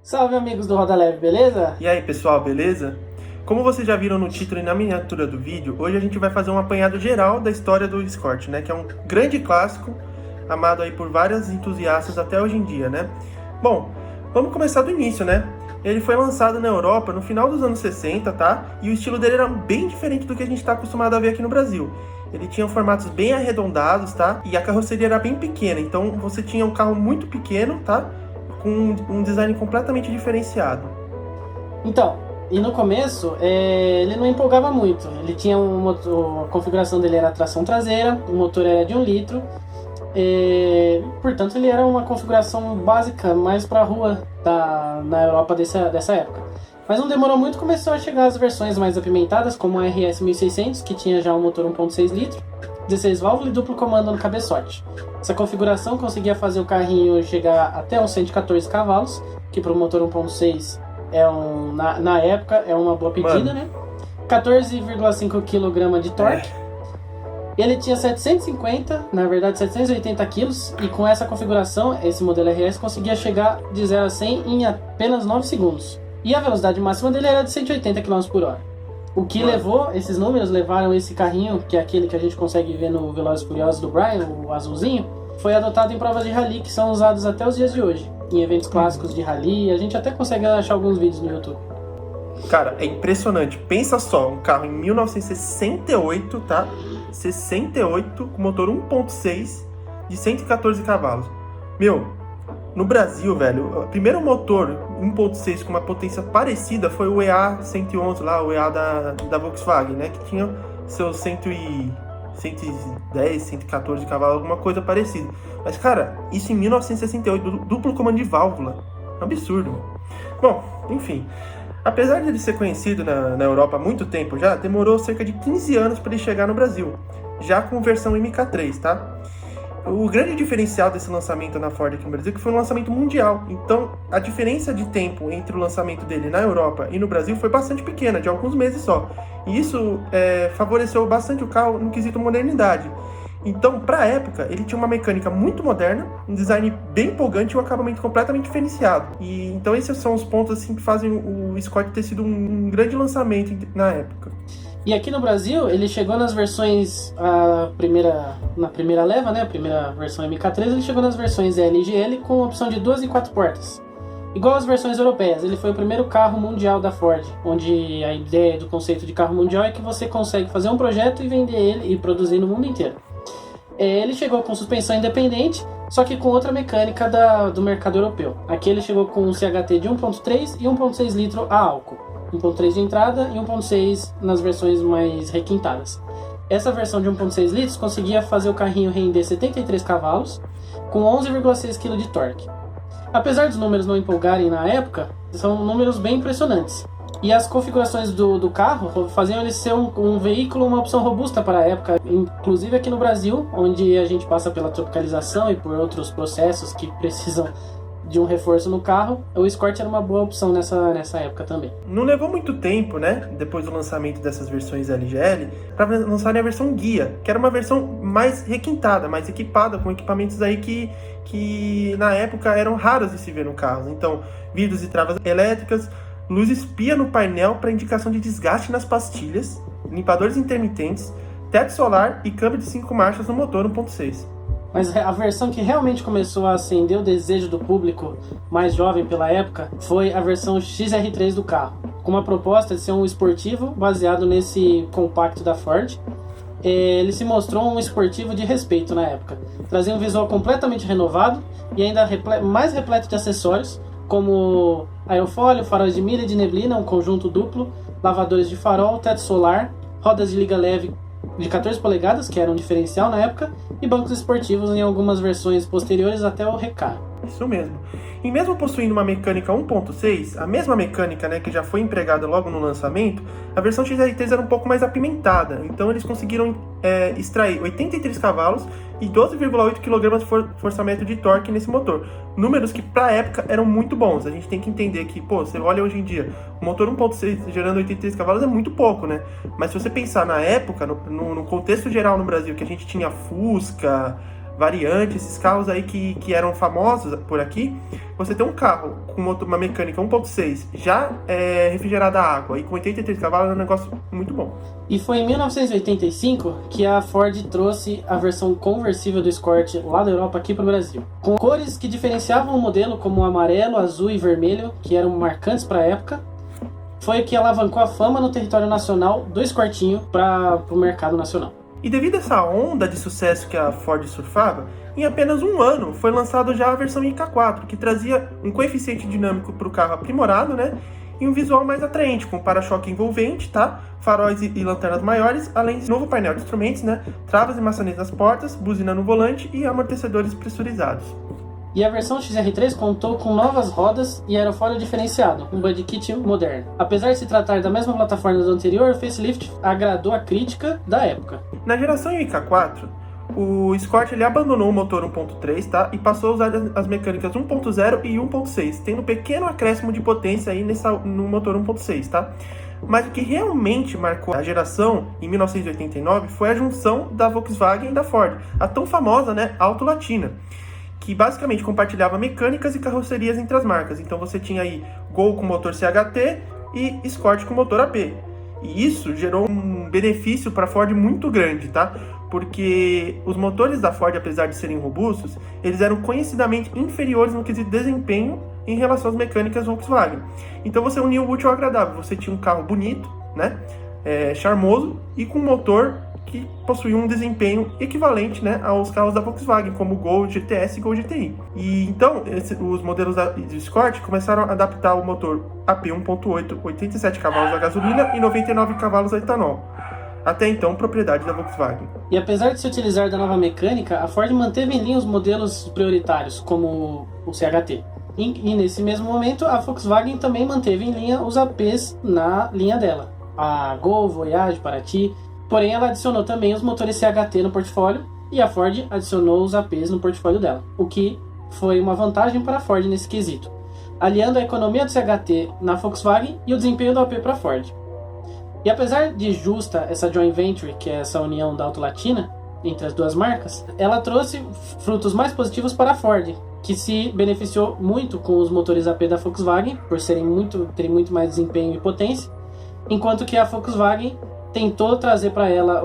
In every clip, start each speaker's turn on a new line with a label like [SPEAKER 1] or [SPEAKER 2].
[SPEAKER 1] Salve amigos do Roda Leve, beleza?
[SPEAKER 2] E aí pessoal, beleza? Como vocês já viram no título e na miniatura do vídeo, hoje a gente vai fazer um apanhado geral da história do Escort, né? Que é um grande clássico, amado aí por vários entusiastas até hoje em dia, né? Bom, vamos começar do início, né? Ele foi lançado na Europa no final dos anos 60, tá? E o estilo dele era bem diferente do que a gente está acostumado a ver aqui no Brasil. Ele tinha formatos bem arredondados, tá? E a carroceria era bem pequena, então você tinha um carro muito pequeno, tá? Com um design completamente diferenciado.
[SPEAKER 1] Então, e no começo, ele não empolgava muito. Ele tinha um motor, a configuração dele era tração traseira, o motor era de 1 litro. Portanto, ele era uma configuração básica, mais para a rua na Europa dessa época. Mas não demorou muito, começou a chegar as versões mais apimentadas, como a RS 1600, que tinha já um motor 1.6 litro, 16 válvulas e duplo comando no cabeçote. Essa configuração conseguia fazer o carrinho chegar até uns 114 cavalos, que para o motor 1.6 na época é uma boa pedida, né? 14,5 kg de torque. Ele tinha 750, na verdade 780 kg, e com essa configuração, esse modelo RS conseguia chegar de 0 a 100 em apenas 9 segundos. E a velocidade máxima dele era de 180 km por hora. O que esses números levaram esse carrinho, que é aquele que a gente consegue ver no Velozes e Furiosos do Brian, o azulzinho, foi adotado em provas de rally que são usados até os dias de hoje. Em eventos clássicos de rally, a gente até consegue achar alguns vídeos no YouTube.
[SPEAKER 2] Cara, é impressionante. Pensa só, um carro em 1968, tá? 68, com motor 1.6 de 114 cavalos. Meu, no Brasil, velho, o primeiro motor 1.6 com uma potência parecida foi o EA111 lá, o EA da Volkswagen, né? Que tinha seus 110, 114 cavalos, alguma coisa parecida. Mas, cara, isso em 1968, duplo comando de válvula. Absurdo. Bom, enfim. Apesar de ele ser conhecido na Europa há muito tempo já, demorou cerca de 15 anos para ele chegar no Brasil, já com versão MK3, tá? O grande diferencial desse lançamento na Ford aqui no Brasil é que foi um lançamento mundial. Então, a diferença de tempo entre o lançamento dele na Europa e no Brasil foi bastante pequena, de alguns meses só. E isso favoreceu bastante o carro no quesito modernidade. Então, para a época, ele tinha uma mecânica muito moderna, um design bem empolgante e um acabamento completamente diferenciado. E então esses são os pontos assim, que fazem o Escort ter sido um grande lançamento na época.
[SPEAKER 1] E aqui no Brasil, ele chegou nas versões, na primeira leva, né, a primeira versão MK3, ele chegou nas versões L e GL com opção de 2 e 4 portas. Igual às versões europeias, ele foi o primeiro carro mundial da Ford, onde a ideia do conceito de carro mundial é que você consegue fazer um projeto e vender ele e produzir no mundo inteiro. Ele chegou com suspensão independente, só que com outra mecânica do mercado europeu. Aqui ele chegou com um CHT de 1.3 e 1.6 litro a álcool. 1.3 de entrada e 1.6 nas versões mais requintadas. Essa versão de 1.6 litros conseguia fazer o carrinho render 73 cavalos, com 11,6 kg de torque. Apesar dos números não empolgarem na época, são números bem impressionantes. E as configurações do carro faziam ele ser um veículo, uma opção robusta para a época, inclusive aqui no Brasil, onde a gente passa pela tropicalização e por outros processos que precisam de um reforço no carro, o Escort era uma boa opção nessa época também.
[SPEAKER 2] Não levou muito tempo, né, depois do lançamento dessas versões LGL, para lançarem a versão guia, que era uma versão mais requintada, mais equipada, com equipamentos aí que na época eram raros de se ver no carro. Então, vidros e travas elétricas, luz espia no painel para indicação de desgaste nas pastilhas, limpadores intermitentes, teto solar e câmbio de 5 marchas no motor 1.6.
[SPEAKER 1] Mas a versão que realmente começou a acender o desejo do público mais jovem pela época foi a versão XR3 do carro, com uma proposta de ser um esportivo baseado nesse compacto da Ford. Ele se mostrou um esportivo de respeito na época, trazia um visual completamente renovado e ainda mais repleto de acessórios, como aerofólio, faróis de milha e de neblina, um conjunto duplo, lavadores de farol, teto solar, rodas de liga leve de 14 polegadas, que era um diferencial na época, e bancos esportivos em algumas versões posteriores até o Recaro.
[SPEAKER 2] Isso mesmo. E mesmo possuindo uma mecânica 1.6, a mesma mecânica, né, que já foi empregada logo no lançamento, a versão XR3 era um pouco mais apimentada, então eles conseguiram extrair 83 cavalos e 12,8 kg de forçamento de torque nesse motor. Números que para a época eram muito bons. A gente tem que entender que, você olha hoje em dia, o motor 1.6 gerando 83 cavalos é muito pouco, né? Mas se você pensar na época, no contexto geral no Brasil, que a gente tinha Fusca, Variante, esses carros aí que eram famosos por aqui, você tem um carro com uma mecânica 1.6 já refrigerada a água e com 83 cavalos é um negócio muito bom.
[SPEAKER 1] E foi em 1985 que a Ford trouxe a versão conversível do Escort lá da Europa aqui para o Brasil, com cores que diferenciavam o modelo como amarelo, azul e vermelho, que eram marcantes para a época. Foi o que alavancou a fama no território nacional do Escortinho para o mercado nacional.
[SPEAKER 2] E devido a essa onda de sucesso que a Ford surfava, em apenas um ano foi lançado já a versão IK4, que trazia um coeficiente dinâmico para o carro aprimorado, né? E um visual mais atraente, com para-choque envolvente, tá? Faróis e lanternas maiores, além de novo painel de instrumentos, né? Travas e maçanetas nas portas, buzina no volante e amortecedores pressurizados.
[SPEAKER 1] E a versão XR3 contou com novas rodas e aerofólio diferenciado, um body kit moderno. Apesar de se tratar da mesma plataforma do anterior, o facelift agradou a crítica da época.
[SPEAKER 2] Na geração IK4, o Escort ele abandonou o motor 1.3, tá? E passou a usar as mecânicas 1.0 e 1.6, tendo um pequeno acréscimo de potência aí no motor 1.6, tá? Mas o que realmente marcou a geração em 1989 foi a junção da Volkswagen e da Ford, a tão famosa, né, Auto Latina, que basicamente compartilhava mecânicas e carrocerias entre as marcas. Então você tinha aí Gol com motor CHT e Escort com motor AP. E isso gerou um benefício para a Ford muito grande, tá? Porque os motores da Ford, apesar de serem robustos, eles eram conhecidamente inferiores no quesito desempenho em relação às mecânicas Volkswagen. Então você unia o útil ao agradável. Você tinha um carro bonito, né? Charmoso e com um motor que possuía um desempenho equivalente, né, aos carros da Volkswagen, como o Gol GTS e Gol GTI. E então, os modelos do Escort começaram a adaptar o motor AP 1.8, 87 cavalos a gasolina e 99 cavalos a etanol. Até então, propriedade da Volkswagen.
[SPEAKER 1] E apesar de se utilizar da nova mecânica, a Ford manteve em linha os modelos prioritários, como o CHT. E nesse mesmo momento, a Volkswagen também manteve em linha os APs na linha dela. A Gol, Voyage, Paraty. Porém, ela adicionou também os motores CHT no portfólio e a Ford adicionou os APs no portfólio dela, o que foi uma vantagem para a Ford nesse quesito, aliando a economia do CHT na Volkswagen e o desempenho do AP para a Ford. E apesar de justa essa joint venture, que é essa união da Auto Latina entre as duas marcas, ela trouxe frutos mais positivos para a Ford, que se beneficiou muito com os motores AP da Volkswagen, por terem muito mais desempenho e potência, enquanto que a Volkswagen tentou trazer para ela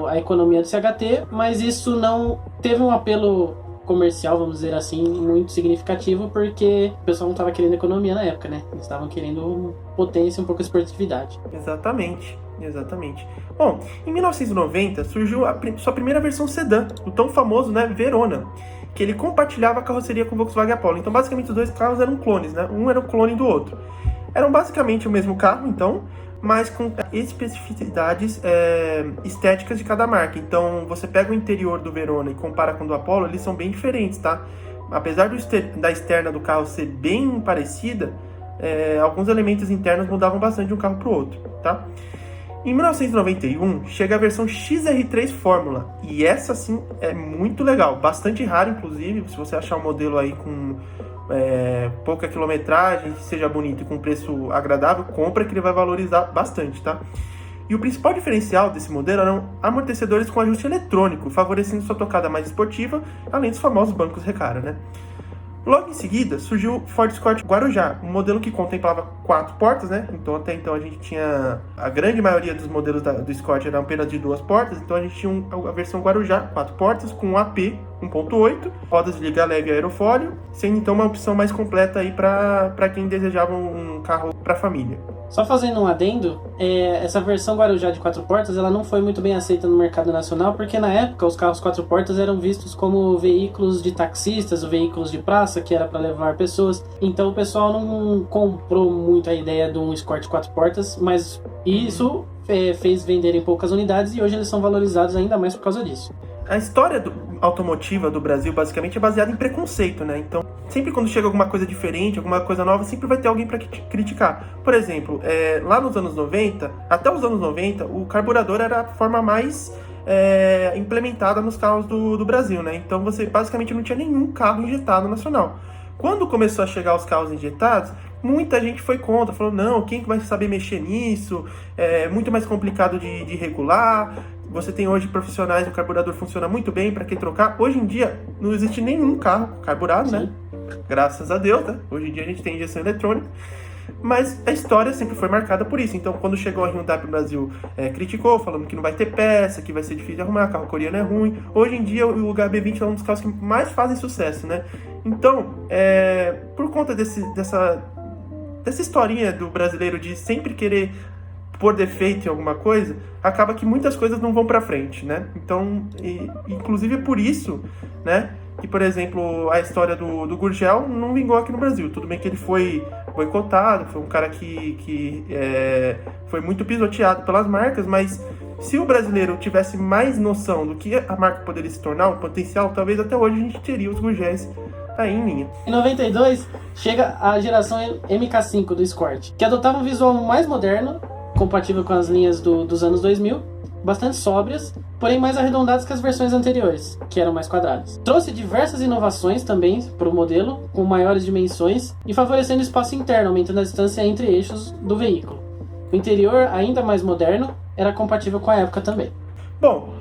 [SPEAKER 1] a economia do CHT, mas isso não teve um apelo comercial, vamos dizer assim, muito significativo, porque o pessoal não estava querendo economia na época, né? Eles estavam querendo potência e um pouco de esportividade.
[SPEAKER 2] Exatamente. Bom, em 1990 surgiu sua primeira versão sedã, o tão famoso, né, Verona, que ele compartilhava a carroceria com o Volkswagen Apollo. Então, basicamente, os dois carros eram clones, né? Um era o clone do outro. Eram basicamente o mesmo carro, então, mas com especificidades estéticas de cada marca. Então, você pega o interior do Verona e compara com o do Apollo, eles são bem diferentes, tá? Apesar da externa do carro ser bem parecida, alguns elementos internos mudavam bastante de um carro para o outro, tá? Em 1991, chega a versão XR3 Fórmula, e essa sim é muito legal, bastante rara inclusive. Se você achar um modelo aí com pouca quilometragem, que seja bonito e com preço agradável, compra, que ele vai valorizar bastante, tá? E o principal diferencial desse modelo eram amortecedores com ajuste eletrônico, favorecendo sua tocada mais esportiva, além dos famosos bancos Recaro, né? Logo em seguida, surgiu o Ford Escort Guarujá, um modelo que contemplava 4 portas, né? Então, até então, a gente tinha... A grande maioria dos modelos do Escort eram apenas de 2 portas, então a gente tinha a versão Guarujá, 4 portas, com um AP 1.8, rodas de liga leve e aerofólio, sendo então uma opção mais completa aí para quem desejava um carro para família.
[SPEAKER 1] Só fazendo um adendo, essa versão Guarujá de 4 portas, ela não foi muito bem aceita no mercado nacional, porque na época os carros 4 portas eram vistos como veículos de taxistas ou veículos de praça, que era para levar pessoas. Então o pessoal não comprou muito a ideia de um Escort 4 portas, mas isso fez venderem poucas unidades e hoje eles são valorizados ainda mais por causa disso.
[SPEAKER 2] A história automotiva do Brasil, basicamente, é baseada em preconceito, né? Então, sempre quando chega alguma coisa diferente, alguma coisa nova, sempre vai ter alguém para criticar. Por exemplo, lá nos anos 90, até os anos 90, o carburador era a forma mais implementada nos carros do Brasil, né? Então, você basicamente não tinha nenhum carro injetado nacional. Quando começou a chegar os carros injetados, muita gente foi contra, falou, não, quem vai saber mexer nisso? É muito mais complicado de regular, você tem hoje profissionais, o carburador funciona muito bem, para que trocar? Hoje em dia, não existe nenhum carro carburado, né? Graças a Deus, né? Hoje em dia a gente tem injeção eletrônica. Mas a história sempre foi marcada por isso. Então, quando chegou a Hyundai pro Brasil, criticou, falando que não vai ter peça, que vai ser difícil de arrumar, carro coreano é ruim. Hoje em dia, o HB20 é um dos carros que mais fazem sucesso, né? Então, por conta dessa historinha do brasileiro de sempre querer pôr defeito em alguma coisa, acaba que muitas coisas não vão pra frente, né? Então, inclusive é por isso, né, que, por exemplo, a história do Gurgel não vingou aqui no Brasil. Tudo bem que ele foi boicotado, foi um cara que foi muito pisoteado pelas marcas, mas se o brasileiro tivesse mais noção do que a marca poderia se tornar, o potencial, talvez até hoje a gente teria os Gurgéis aí em linha.
[SPEAKER 1] Em 92, chega a geração MK5 do Escort, que adotava um visual mais moderno, compatível com as linhas dos anos 2000, bastante sóbrias, porém mais arredondadas que as versões anteriores, que eram mais quadradas. Trouxe diversas inovações também para o modelo, com maiores dimensões e favorecendo o espaço interno, aumentando a distância entre eixos do veículo. O interior, ainda mais moderno, era compatível com a época também.
[SPEAKER 2] Bom,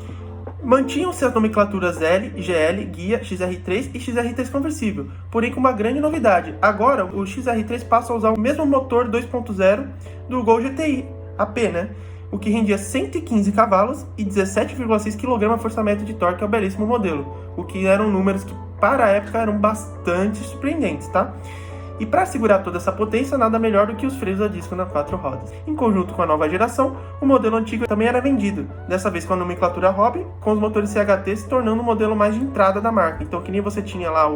[SPEAKER 2] mantinham-se as nomenclaturas L, GL, Guia, XR3 e XR3 conversível, porém com uma grande novidade. Agora, o XR3 passa a usar o mesmo motor 2.0 do Gol GTI AP, né? O que rendia 115 cavalos e 17,6 kgfm de torque ao belíssimo modelo, o que eram números que para a época eram bastante surpreendentes, tá? E para segurar toda essa potência, nada melhor do que os freios a disco nas 4 rodas. Em conjunto com a nova geração, o modelo antigo também era vendido, dessa vez com a nomenclatura Hobby, com os motores CHT se tornando o modelo mais de entrada da marca. Então, que nem você tinha lá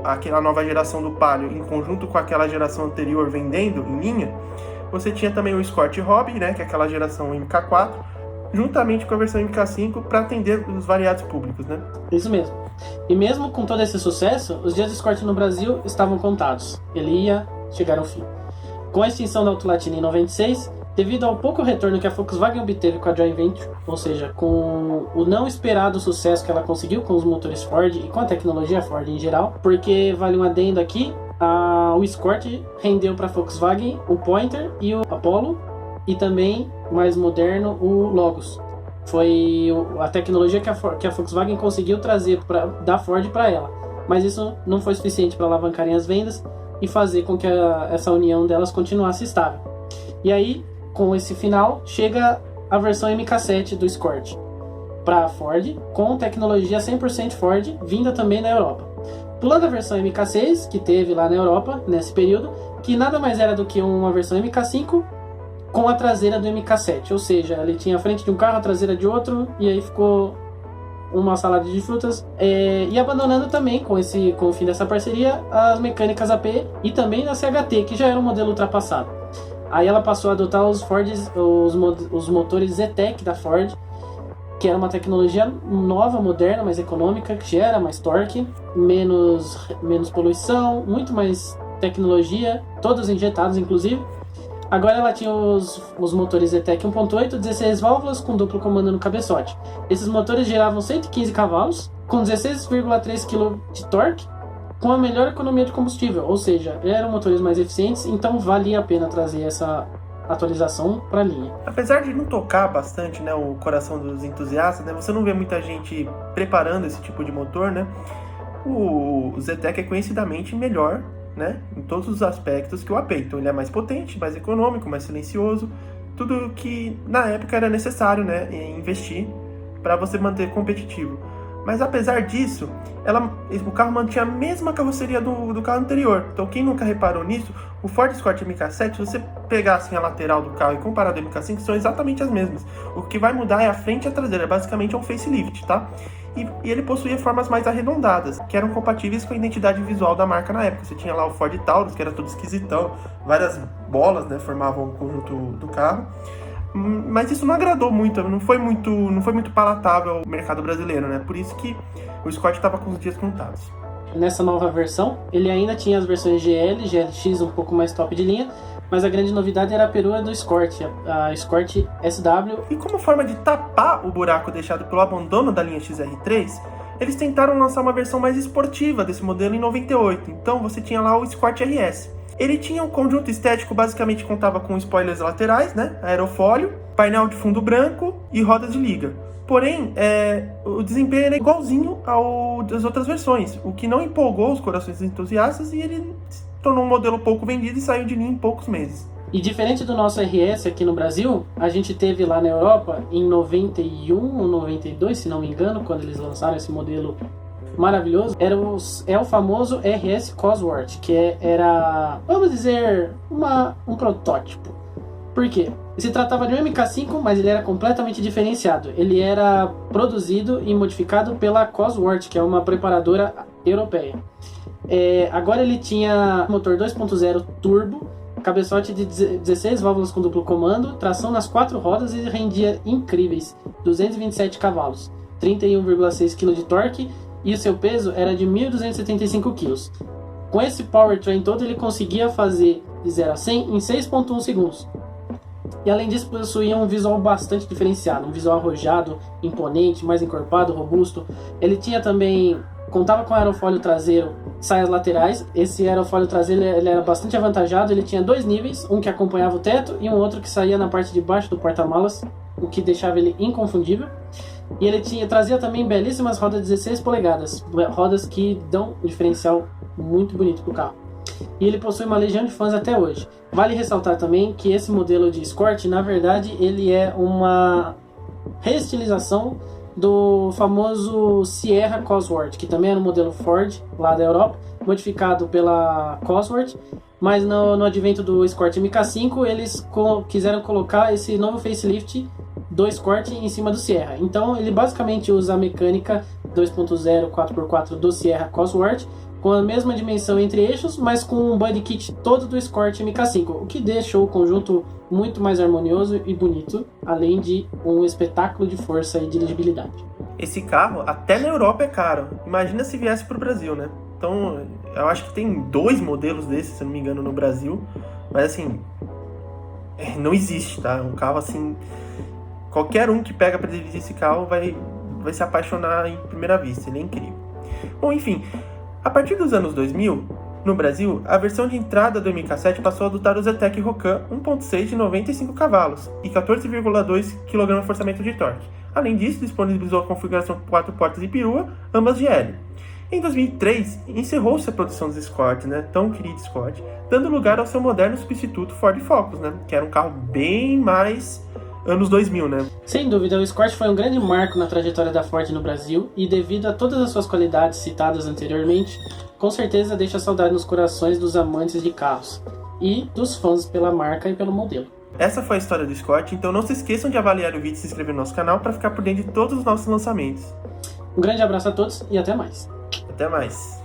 [SPEAKER 2] aquela nova geração do Palio em conjunto com aquela geração anterior vendendo em linha, você tinha também o Escort Hobby, né, que é aquela geração MK4, juntamente com a versão MK5 para atender os variados públicos, né?
[SPEAKER 1] Isso mesmo. E mesmo com todo esse sucesso, os dias do Escort no Brasil estavam contados. Ele ia chegar ao fim. Com a extinção da Auto Latina em 96, devido ao pouco retorno que a Volkswagen obteve com a Joint Venture, ou seja, com o não esperado sucesso que ela conseguiu com os motores Ford e com a tecnologia Ford em geral, porque vale um adendo aqui, o Escort rendeu para a Volkswagen o Pointer e o Apollo, e também, mais moderno, o Logos. Foi a tecnologia que a Volkswagen conseguiu trazer da Ford para ela, mas isso não foi suficiente para alavancarem as vendas e fazer com que essa união delas continuasse estável. E aí, com esse final, chega a versão MK7 do Escort para a Ford, com tecnologia 100% Ford, vinda também da Europa. Pulando a versão MK6, que teve lá na Europa, nesse período, que nada mais era do que uma versão MK5 com a traseira do MK7, ou seja, ele tinha a frente de um carro, a traseira de outro, e aí ficou uma salada de frutas, e abandonando também, com o fim dessa parceria, as mecânicas AP e também a CHT, que já era um modelo ultrapassado. Aí ela passou a adotar os motores Zetec da Ford, que era uma tecnologia nova, moderna, mais econômica, que gera mais torque, menos poluição, muito mais tecnologia, todos injetados inclusive. Agora ela tinha os motores Zetec 1.8, 16 válvulas com duplo comando no cabeçote. Esses motores geravam 115 cavalos, com 16,3 kg de torque, com a melhor economia de combustível, ou seja, eram motores mais eficientes, então valia a pena trazer essa atualização para a linha.
[SPEAKER 2] Apesar de não tocar bastante, né, o coração dos entusiastas, né, você não vê muita gente preparando esse tipo de motor, né? O Zetec é conhecidamente melhor, né, em todos os aspectos que o AP. Então ele é mais potente, mais econômico, mais silencioso, tudo que na época era necessário, né, investir para você manter competitivo. Mas apesar disso, o carro mantinha a mesma carroceria do carro anterior. Então quem nunca reparou nisso, o Ford Escort MK7, se você pegar assim a lateral do carro e comparar do MK5, são exatamente as mesmas. O que vai mudar é a frente e a traseira, basicamente é um facelift, tá? E ele possuía formas mais arredondadas, que eram compatíveis com a identidade visual da marca na época. Você tinha lá o Ford Taurus, que era todo esquisitão, várias bolas, né, formavam o conjunto do carro. Mas isso não agradou muito, não foi muito palatável ao mercado brasileiro, né? Por isso que o Escort estava com os dias contados.
[SPEAKER 1] Nessa nova versão, ele ainda tinha as versões GL, GLX um pouco mais top de linha, mas a grande novidade era a perua do Escort, a Escort SW.
[SPEAKER 2] E como forma de tapar o buraco deixado pelo abandono da linha XR3, eles tentaram lançar uma versão mais esportiva desse modelo em 98. Então você tinha lá o Escort RS. Ele tinha um conjunto estético, basicamente contava com spoilers laterais, né, aerofólio, painel de fundo branco e rodas de liga. Porém, o desempenho era igualzinho ao das outras versões, o que não empolgou os corações dos entusiastas e ele se tornou um modelo pouco vendido e saiu de linha em poucos meses.
[SPEAKER 1] E diferente do nosso RS aqui no Brasil, a gente teve lá na Europa em 91 ou 92, se não me engano, quando eles lançaram esse modelo maravilhoso, é o famoso RS Cosworth, que era, vamos dizer, um protótipo. Por quê? Se tratava de um MK5, mas ele era completamente diferenciado. Ele era produzido e modificado pela Cosworth, que é uma preparadora europeia. Agora ele tinha motor 2.0 turbo, cabeçote de 16 válvulas com duplo comando, tração nas 4 rodas e rendia incríveis 227 cavalos, 31,6 kg de torque e o seu peso era de 1.275 kg. Com esse powertrain todo ele conseguia fazer de 0 a 100 em 6,1 segundos. E além disso possuía um visual bastante diferenciado, um visual arrojado, imponente, mais encorpado, robusto. Ele tinha também, contava com aerofólio traseiro, saias laterais. Esse aerofólio traseiro ele era bastante avantajado, ele tinha 2 níveis, um que acompanhava o teto e um outro que saía na parte de baixo do porta-malas, o que deixava ele inconfundível. E ele trazia também belíssimas rodas de 16 polegadas, rodas que dão um diferencial muito bonito para o carro. E ele possui uma legião de fãs até hoje. Vale ressaltar também que esse modelo de Escort, na verdade, ele é uma reestilização do famoso Sierra Cosworth, que também era um modelo Ford lá da Europa, modificado pela Cosworth, mas no advento do Escort MK5 eles quiseram colocar esse novo facelift do Escort em cima do Sierra. Então ele basicamente usa a mecânica 2.0 4x4 do Sierra Cosworth, com a mesma dimensão entre eixos, mas com um body kit todo do Escort MK5, o que deixou o conjunto muito mais harmonioso e bonito, além de um espetáculo de força e dirigibilidade.
[SPEAKER 2] Esse carro, até na Europa, é caro. Imagina se viesse para o Brasil, né? Então, eu acho que tem 2 modelos desses, se não me engano, no Brasil, mas assim, não existe, tá? Um carro assim, qualquer um que pega para dirigir esse carro vai se apaixonar em primeira vista, ele é incrível. Bom, enfim, a partir dos anos 2000, no Brasil, a versão de entrada do MK7 passou a adotar o Zetec Rocan 1.6 de 95 cavalos e 14,2 kgfm de torque. Além disso, disponibilizou a configuração 4 portas e perua, ambas de L. Em 2003, encerrou-se a produção dos Escort, né, tão querido Escort, dando lugar ao seu moderno substituto Ford Focus, né, que era um carro bem mais anos 2000, né?
[SPEAKER 1] Sem dúvida, o Escort foi um grande marco na trajetória da Ford no Brasil e devido a todas as suas qualidades citadas anteriormente, com certeza deixa saudade nos corações dos amantes de carros e dos fãs pela marca e pelo modelo.
[SPEAKER 2] Essa foi a história do Escort, então não se esqueçam de avaliar o vídeo e se inscrever no nosso canal para ficar por dentro de todos os nossos lançamentos.
[SPEAKER 1] Um grande abraço a todos e até mais.
[SPEAKER 2] Até mais.